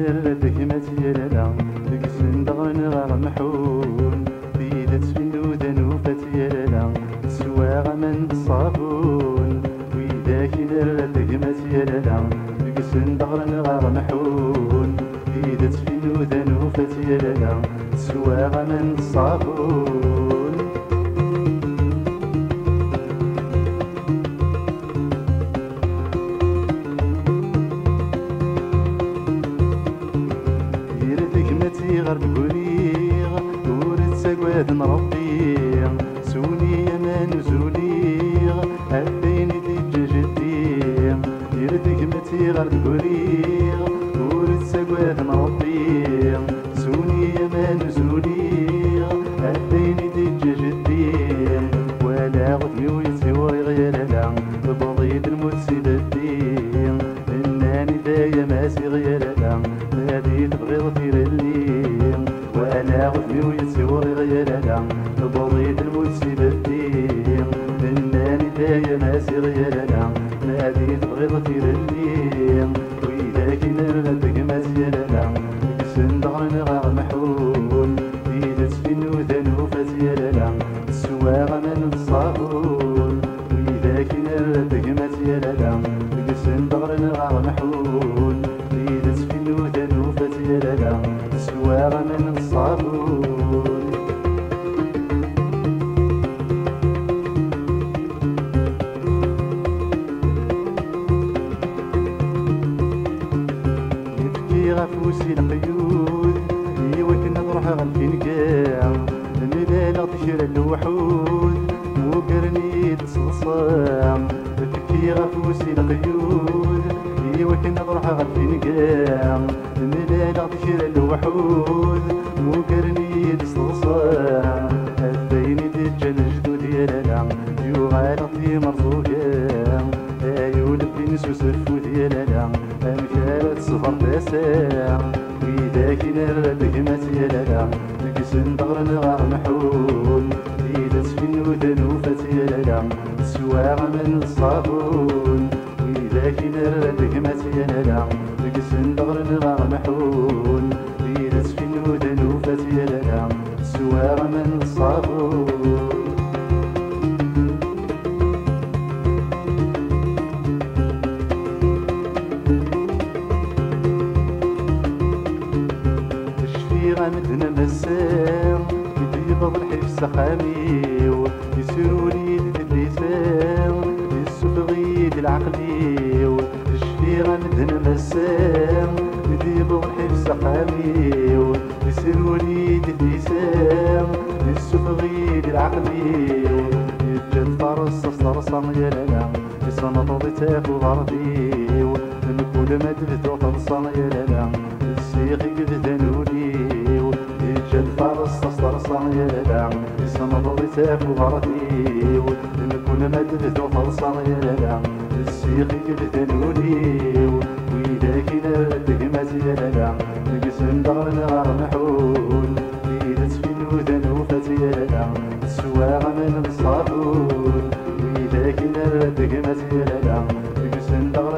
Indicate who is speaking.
Speaker 1: نردك متيالا لقسن دغن غار محون بيدت فنودا وفتيالا سواغ من الصابون ويداك نردك متيالا لقسن دغن غار محون بيدت فنودا وفتيالا سواغ من الصابون غرب قوليغ ورد سقواد نربيغ سوني امان وزوليغ عبيني دي جديغ يرد قمتي غرب قوليغ ورد سقواد نربيغ سوني امان وزوليغ عبيني دي جديغ ولا غدمي ويتسوي غيالا بضيد الموت بديغ اناني دايا ماسي غيالا نادي تبغيض في الليل وانا غدمي ويتسوري غيالا بضيد الموت بديغ اناني دايا ماسي غيالا نادي تبغيض في الليل وإذا كنا نردك مزيالا كسن دغن غار محول بيدت في النوذن وفتيالا السواغ من الصابون وإذا كنا نردك مزيالا كسن دغن غار محول بيدت في النوذن وفتيالا السواغ من الصابون غفوسي القيود يوكنا نروح غالفين كاع نلالا تشرى الوحود وقرني تصلصام تبكي غفوسي القيود يوكنا نروح غالفين كاع نلالا تشرى الوحود وقرني تصلصام هذيني دجال جدود يالالا يغالطي مرزوقا ايول بين سوسف وديالالا امثال صفر تسع وإذا كنا نردك متيالا نقسن دغرن غار محول بيدت في النوذن وفتيالا سواغ من الصابون وإذا كنا نردك متيالا نقسن دغرن غار محول بيدت في النوذن وفتيالا سواغ من الصابون غامدنا مسام يضيبض الحفص خاميو يسروني اللسان يسفغي العقليو تشفي غامدنا مسام يضيبض الحفص خاميو يسروني اللسان يسفغي العقليو يجد فرص صرصا يالالا يصنط ضيتاك وغربيو من كل ما تبدو تنصا يالالا السيخي قدنوني الفرس تصرصا يالا يصنط ضيتاك وغرتي كل ما تبدو فرصا يالا السيقي قدنوني وإذا كنا ردك مزيالا نقسم دغرن غار محول بيدت في النوذن وفتيالا السواغ من الصابون وإذا كنا ردك مزيالا نقسم دغرن